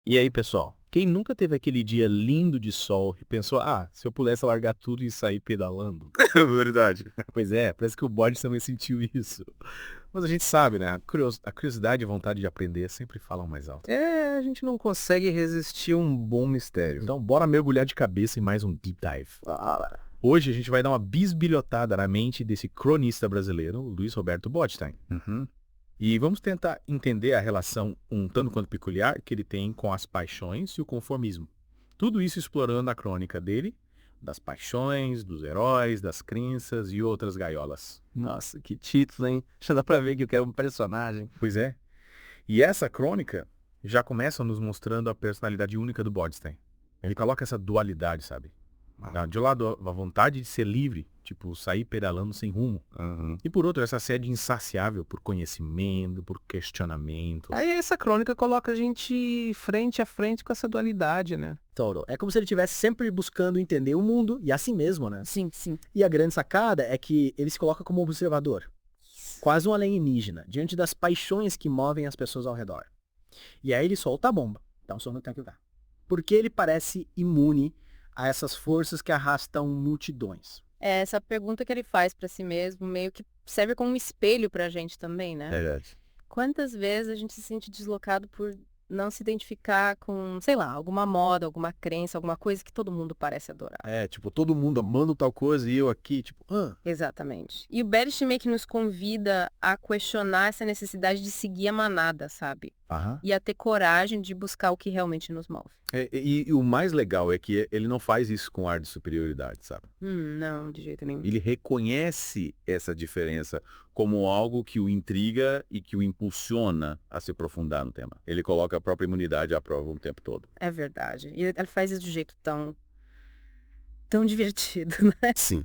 E aí, pessoal, quem nunca teve aquele dia lindo de sol e pensou, se eu pudesse largar tudo e sair pedalando? Verdade. Pois é, parece que o bode também sentiu isso. Mas a gente sabe, né? A curiosidade e a vontade de aprender sempre falam mais alto. A gente não consegue resistir a um bom mistério. Então, bora mergulhar de cabeça em mais um Deep Dive. Fala. Hoje a gente vai dar uma bisbilhotada na mente desse cronista brasileiro, Luiz Roberto Botstein. Uhum. E vamos tentar entender a relação um tanto quanto peculiar que ele tem com as paixões e o conformismo. Tudo isso explorando a crônica dele, das paixões, dos heróis, das crenças e outras gaiolas. Nossa, que título, hein? Já dá pra ver que eu quero um personagem. Pois é. E essa crônica já começa nos mostrando a personalidade única do Botstein. Ele coloca essa dualidade, sabe? De um lado, a vontade de ser livre, tipo, sair pedalando sem rumo. Uhum. E por outro, essa sede insaciável por conhecimento, por questionamento. Aí essa crônica coloca a gente frente a frente com essa dualidade, né? Toro. É como se ele estivesse sempre buscando entender o mundo e assim mesmo, né? Sim, sim. E a grande sacada é que ele se coloca como observador, quase um alienígena, diante das paixões que movem as pessoas ao redor. E aí ele solta a bomba. Dá um som no tanque lugar. Porque ele parece imune a essas forças que arrastam multidões. É essa pergunta que ele faz pra si mesmo, meio que serve como um espelho pra gente também, né? Verdade. Quantas vezes a gente se sente deslocado por não se identificar com, sei lá, alguma moda, alguma crença, alguma coisa que todo mundo parece adorar. Tipo, todo mundo amando tal coisa e eu aqui, tipo, Exatamente. E o Berish meio que nos convida a questionar essa necessidade de seguir a manada, sabe? aham. E a ter coragem de buscar o que realmente nos move. E o mais legal é que ele não faz isso com ar de superioridade, sabe? Não, de jeito nenhum. Ele reconhece essa diferença como algo que o intriga e que o impulsiona a se aprofundar no tema. Ele coloca a própria imunidade à prova o tempo todo. É verdade. E ele faz isso de jeito tão divertido, né? Sim.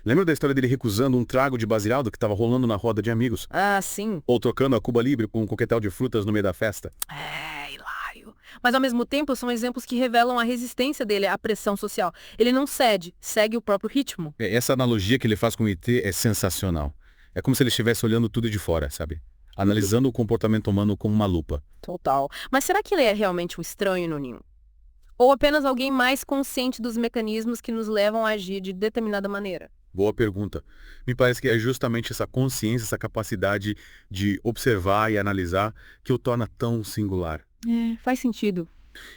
Lembra da história dele recusando um trago de baseado que estava rolando na roda de amigos? Ah, sim. Ou trocando a Cuba Libre com um coquetel de frutas no meio da festa? É, hilário. Mas ao mesmo tempo são exemplos que revelam a resistência dele à pressão social. Ele não cede, segue o próprio ritmo. Essa analogia que ele faz com o IT é sensacional. É como se ele estivesse olhando tudo de fora, sabe? Analisando o comportamento humano com uma lupa. Total. Mas será que ele é realmente um estranho no ninho? Ou apenas alguém mais consciente dos mecanismos que nos levam a agir de determinada maneira? Boa pergunta. Me parece que é justamente essa consciência, essa capacidade de observar e analisar que o torna tão singular. Faz sentido.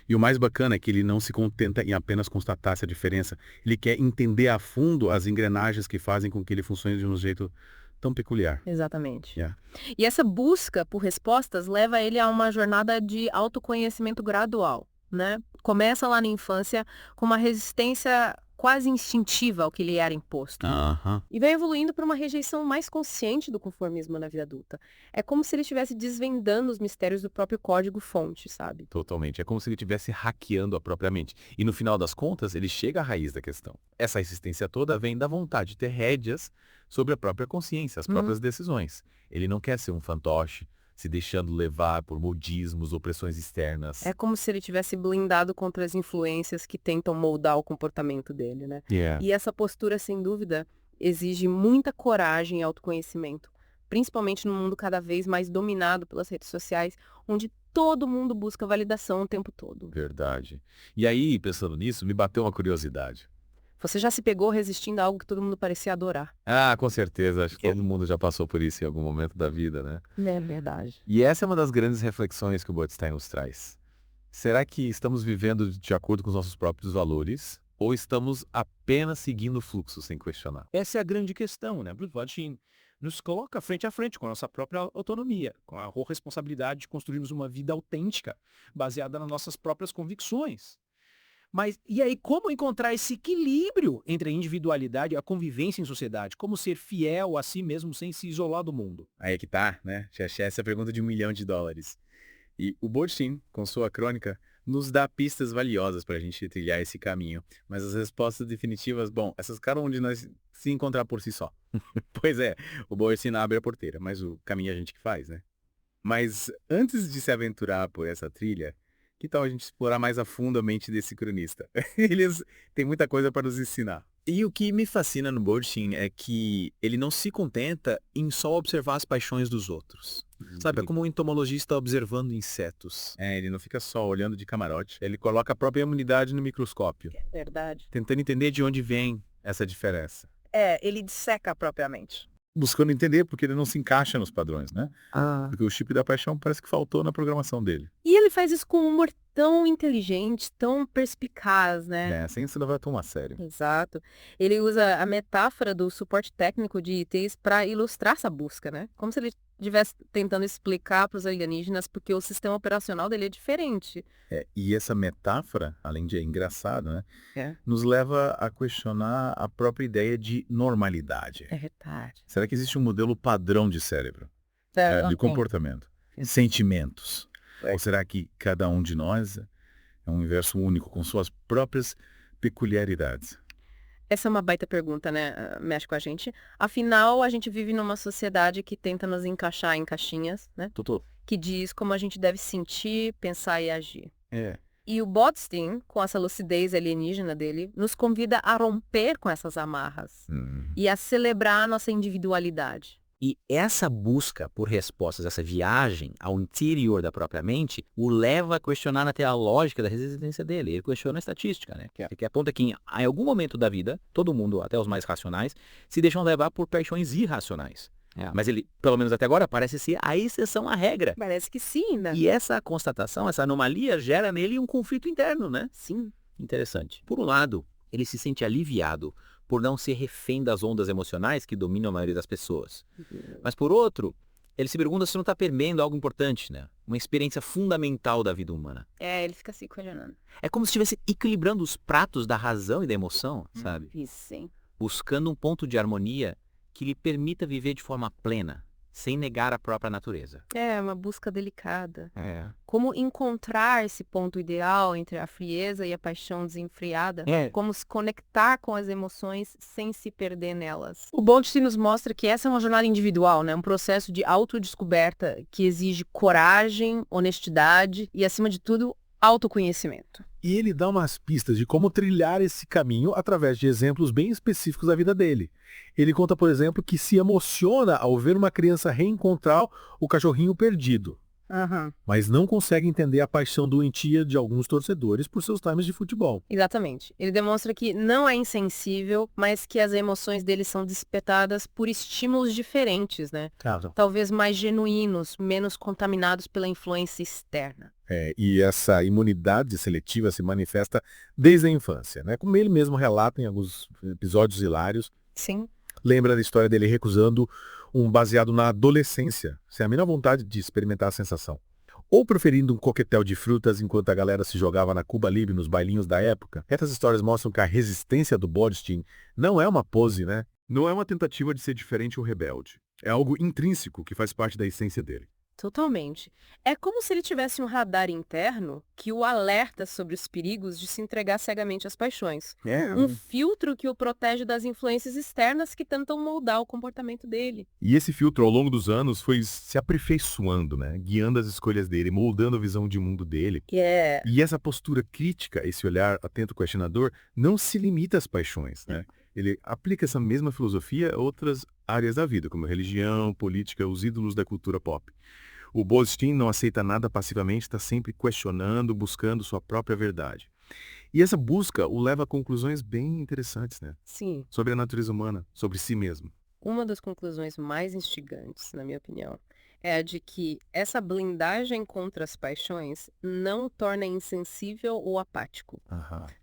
E o mais bacana é que ele não se contenta em apenas constatar essa diferença. Ele quer entender a fundo as engrenagens que fazem com que ele funcione de um jeito tão peculiar. Exatamente. Yeah. E essa busca por respostas leva ele a uma jornada de autoconhecimento gradual, né? Começa lá na infância com uma resistência quase instintiva ao que lhe era imposto. Aham. E vai evoluindo para uma rejeição mais consciente do conformismo na vida adulta. É como se ele estivesse desvendando os mistérios do próprio código-fonte, sabe? Totalmente. É como se ele estivesse hackeando a própria mente. E no final das contas, ele chega à raiz da questão. Essa resistência toda vem da vontade de ter rédeas sobre a própria consciência, as próprias decisões. Ele não quer ser um fantoche, se deixando levar por modismos ou pressões externas. É como se ele tivesse blindado contra as influências que tentam moldar o comportamento dele, né? Yeah. E essa postura, sem dúvida, exige muita coragem e autoconhecimento, principalmente num mundo cada vez mais dominado pelas redes sociais, onde todo mundo busca validação o tempo todo. Verdade. E aí, pensando nisso, me bateu uma curiosidade. Você já se pegou resistindo a algo que todo mundo parecia adorar? Com certeza. Acho que todo mundo já passou por isso em algum momento da vida, né? É verdade. E essa é uma das grandes reflexões que o Botstein nos traz. Será que estamos vivendo de acordo com os nossos próprios valores? Ou estamos apenas seguindo o fluxo sem questionar? Essa é a grande questão, né? Bruce Botstein nos coloca frente a frente com a nossa própria autonomia, com a responsabilidade de construirmos uma vida autêntica, baseada nas nossas próprias convicções. Mas, e aí, como encontrar esse equilíbrio entre a individualidade e a convivência em sociedade? Como ser fiel a si mesmo sem se isolar do mundo? Aí é que tá, né? Essa é a pergunta de $1 milhão. E o Botstein, com sua crônica, nos dá pistas valiosas para a gente trilhar esse caminho. Mas as respostas definitivas, bom, essas ficaram onde nós se encontrar por si só. Pois é, o Botstein abre a porteira, mas o caminho é a gente que faz, né? Mas antes de se aventurar por essa trilha, que tal a gente explorar mais a fundo a mente desse cronista? Eles têm muita coisa para nos ensinar. E o que me fascina no Botstein é que ele não se contenta em só observar as paixões dos outros. Sabe, é como um entomologista observando insetos. Ele não fica só olhando de camarote, ele coloca a própria imunidade no microscópio, Verdade. tentando entender de onde vem essa diferença. Ele disseca propriamente. Buscando entender porque ele não se encaixa nos padrões, né? Ah, Porque o chip da paixão parece que faltou na programação dele. E ele faz isso com um humor tão inteligente, tão perspicaz, né? Sem isso não vai tomar a sério. Exato. Ele usa a metáfora do suporte técnico de ITs para ilustrar essa busca, né? Como se ele estivesse tentando explicar para os alienígenas porque o sistema operacional dele é diferente. E essa metáfora, além de engraçada, É. nos leva a questionar a própria ideia de normalidade. É verdade. Será que existe um modelo padrão de cérebro? De comportamento? Sentimentos? Ou será que cada um de nós é um universo único, com suas próprias peculiaridades? Essa é uma baita pergunta, né? Mexe com a gente. Afinal, a gente vive numa sociedade que tenta nos encaixar em caixinhas, né? Doutor? Que diz como a gente deve sentir, pensar e agir. É. E o Botstein, com essa lucidez alienígena dele, nos convida a romper com essas amarras e a celebrar a nossa individualidade. E essa busca por respostas, essa viagem ao interior da própria mente, o leva a questionar até a lógica da resistência dele. Ele questiona a estatística, né? Que aponta que em algum momento da vida, todo mundo, até os mais racionais, se deixam levar por paixões irracionais. Mas ele, pelo menos até agora, parece ser a exceção à regra. Parece que sim, né? E essa constatação, essa anomalia, gera nele um conflito interno, né? Sim. Interessante. Por um lado, ele se sente aliviado por não ser refém das ondas emocionais que dominam a maioria das pessoas. Mas por outro, ele se pergunta se não está perdendo algo importante, né? Uma experiência fundamental da vida humana. Ele fica se questionando. É como se estivesse equilibrando os pratos da razão e da emoção, sabe? Isso, sim. Buscando um ponto de harmonia que lhe permita viver de forma plena, sem negar a própria natureza. É uma busca delicada. É. Como encontrar esse ponto ideal entre a frieza e a paixão desenfreada. Como se conectar com as emoções sem se perder nelas. O Botstein nos mostra que essa é uma jornada individual, né? Um processo de autodescoberta que exige coragem, honestidade e, acima de tudo, autoconhecimento. E ele dá umas pistas de como trilhar esse caminho através de exemplos bem específicos da vida dele. Ele conta, por exemplo, que se emociona ao ver uma criança reencontrar o cachorrinho perdido, mas não consegue entender a paixão doentia de alguns torcedores por seus times de futebol. Exatamente. Ele demonstra que não é insensível, mas que as emoções dele são despertadas por estímulos diferentes, né? Talvez mais genuínos, menos contaminados pela influência externa. E essa imunidade seletiva se manifesta desde a infância, né? Como ele mesmo relata em alguns episódios hilários. Sim. Lembra da história dele recusando um baseado na adolescência, sem a menor vontade de experimentar a sensação. Ou preferindo um coquetel de frutas enquanto a galera se jogava na Cuba Libre nos bailinhos da época. Essas histórias mostram que a resistência do Botstein não é uma pose, né? Não é uma tentativa de ser diferente ou rebelde. É algo intrínseco que faz parte da essência dele. Totalmente. É como se ele tivesse um radar interno que o alerta sobre os perigos de se entregar cegamente às paixões. Um filtro que o protege das influências externas que tentam moldar o comportamento dele. E esse filtro, ao longo dos anos, foi se aperfeiçoando, né? Guiando as escolhas dele, moldando a visão de mundo dele. E essa postura crítica, esse olhar atento questionador, não se limita às paixões, né? Ele aplica essa mesma filosofia a outras áreas da vida, como religião, política, os ídolos da cultura pop. O Botstein não aceita nada passivamente, está sempre questionando, buscando sua própria verdade. E essa busca o leva a conclusões bem interessantes, né? Sim. Sobre a natureza humana, sobre si mesmo. Uma das conclusões mais instigantes, na minha opinião, é a de que essa blindagem contra as paixões não o torna insensível ou apático.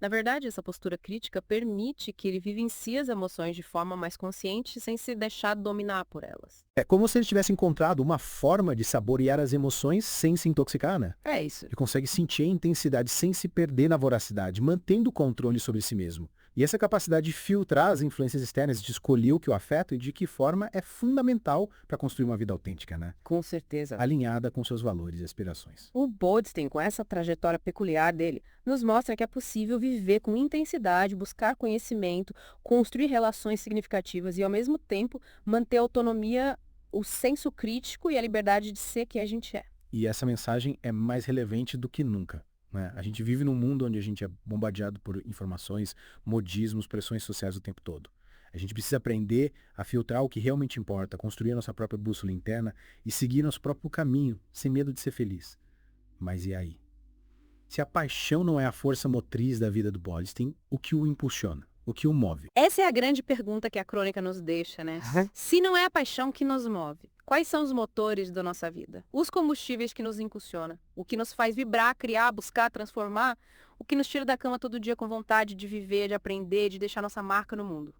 Na verdade, essa postura crítica permite que ele vivencie as emoções de forma mais consciente sem se deixar dominar por elas. É como se ele tivesse encontrado uma forma de saborear as emoções sem se intoxicar, né? É isso. Ele consegue sentir a intensidade sem se perder na voracidade, mantendo o controle sobre si mesmo. E essa capacidade de filtrar as influências externas, de escolher o que o afeta e de que forma é fundamental para construir uma vida autêntica, né? Com certeza. Alinhada com seus valores e aspirações. O Botstein, com essa trajetória peculiar dele, nos mostra que é possível viver com intensidade, buscar conhecimento, construir relações significativas e, ao mesmo tempo, manter a autonomia, o senso crítico e a liberdade de ser quem a gente é. E essa mensagem é mais relevante do que nunca. A gente vive num mundo onde a gente é bombardeado por informações, modismos, pressões sociais o tempo todo. A gente precisa aprender a filtrar o que realmente importa, construir a nossa própria bússola interna e seguir nosso próprio caminho, sem medo de ser feliz. Mas e aí? Se a paixão não é a força motriz da vida do Bordstein, o que o impulsiona? O que o move? Essa é a grande pergunta que a crônica nos deixa, né? Se não é a paixão que nos move, quais são os motores da nossa vida? Os combustíveis que nos impulsionam? O que nos faz vibrar, criar, buscar, transformar? O que nos tira da cama todo dia com vontade de viver, de aprender, de deixar nossa marca no mundo?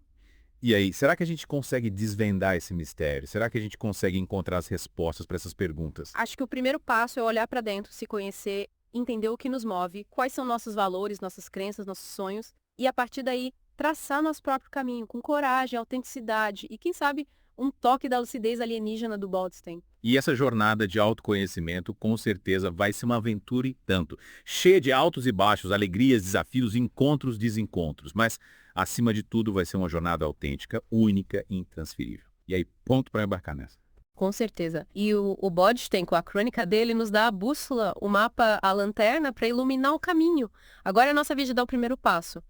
E aí, será que a gente consegue desvendar esse mistério? Será que a gente consegue encontrar as respostas para essas perguntas? Acho que o primeiro passo é olhar para dentro, se conhecer, entender o que nos move, quais são nossos valores, nossas crenças, nossos sonhos, e a partir daí traçar nosso próprio caminho com coragem, autenticidade e, quem sabe, um toque da lucidez alienígena do Bordstein. E essa jornada de autoconhecimento, com certeza, vai ser uma aventura e tanto. Cheia de altos e baixos, alegrias, desafios, encontros, desencontros. Mas, acima de tudo, vai ser uma jornada autêntica, única e intransferível. E aí, ponto para embarcar nessa. Com certeza. E o Bordstein, com a crônica dele, nos dá a bússola, o mapa, a lanterna para iluminar o caminho. Agora é a nossa vez de dar o primeiro passo.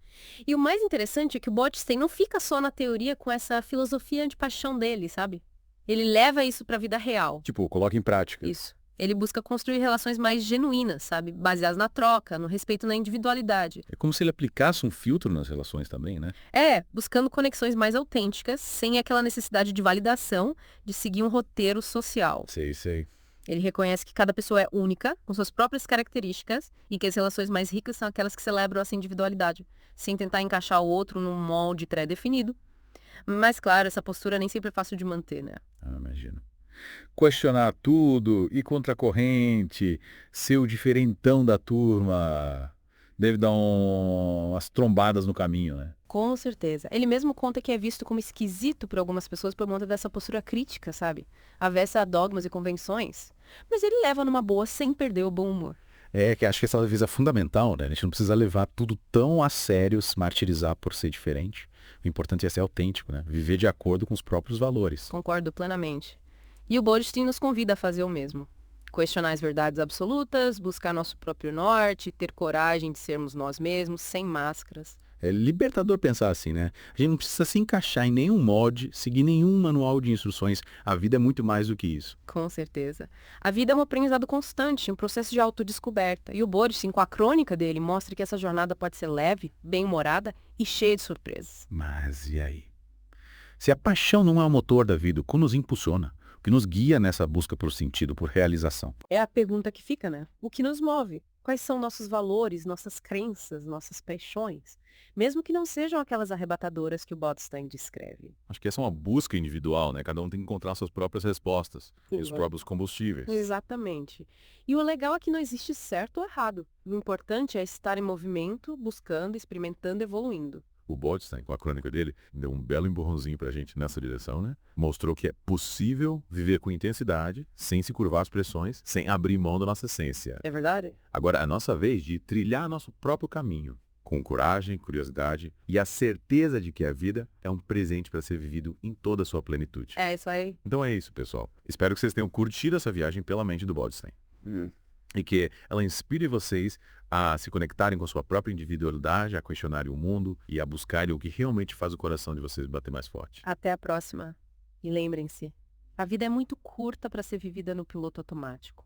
E o mais interessante é que o Bordstein não fica só na teoria com essa filosofia de paixão dele, sabe? Ele leva isso para a vida real. Tipo, coloca em prática. Isso. Ele busca construir relações mais genuínas, sabe? Baseadas na troca, no respeito na individualidade. É como se ele aplicasse um filtro nas relações também, né? Buscando conexões mais autênticas, sem aquela necessidade de validação, de seguir um roteiro social. Sei. Ele reconhece que cada pessoa é única, com suas próprias características, e que as relações mais ricas são aquelas que celebram essa individualidade, sem tentar encaixar o outro num molde pré-definido. Mas, claro, essa postura nem sempre é fácil de manter, né? Imagino. Questionar tudo, ir contra a corrente, ser o diferentão da turma, deve dar umas trombadas no caminho, né? Com certeza. Ele mesmo conta que é visto como esquisito por algumas pessoas por conta dessa postura crítica, sabe? Avessa a dogmas e convenções. Mas ele leva numa boa sem perder o bom humor. Que acho que essa leveza é fundamental, né? A gente não precisa levar tudo tão a sério, se martirizar por ser diferente. O importante é ser autêntico, né? Viver de acordo com os próprios valores. Concordo plenamente. E o Bordstein nos convida a fazer o mesmo. Questionar as verdades absolutas, buscar nosso próprio norte, ter coragem de sermos nós mesmos, sem máscaras. É libertador pensar assim, né? A gente não precisa se encaixar em nenhum molde, seguir nenhum manual de instruções. A vida é muito mais do que isso. Com certeza. A vida é um aprendizado constante, um processo de autodescoberta. E o Bordstein, com a crônica dele, mostra que essa jornada pode ser leve, bem-humorada e cheia de surpresas. Mas e aí? Se a paixão não é o motor da vida, o que nos impulsiona? O que nos guia nessa busca por sentido, por realização? É a pergunta que fica, né? O que nos move? Quais são nossos valores, nossas crenças, nossas paixões? Mesmo que não sejam aquelas arrebatadoras que o Bordstein descreve. Acho que essa é uma busca individual, né? Cada um tem que encontrar suas próprias respostas e os Sim. próprios combustíveis. Exatamente. E o legal é que não existe certo ou errado. O importante é estar em movimento, buscando, experimentando, evoluindo. O Bordstein, com a crônica dele, deu um belo empurrãozinho pra gente nessa direção, né? Mostrou que é possível viver com intensidade, sem se curvar às pressões, sem abrir mão da nossa essência. É verdade? Agora é a nossa vez de trilhar nosso próprio caminho, com coragem, curiosidade e a certeza de que a vida é um presente para ser vivido em toda a sua plenitude. É isso aí. Então é isso, pessoal. Espero que vocês tenham curtido essa viagem pela mente do Bordstein. E que ela inspire vocês a se conectarem com a sua própria individualidade, a questionarem o mundo e a buscarem o que realmente faz o coração de vocês bater mais forte. Até a próxima. E lembrem-se, a vida é muito curta para ser vivida no piloto automático.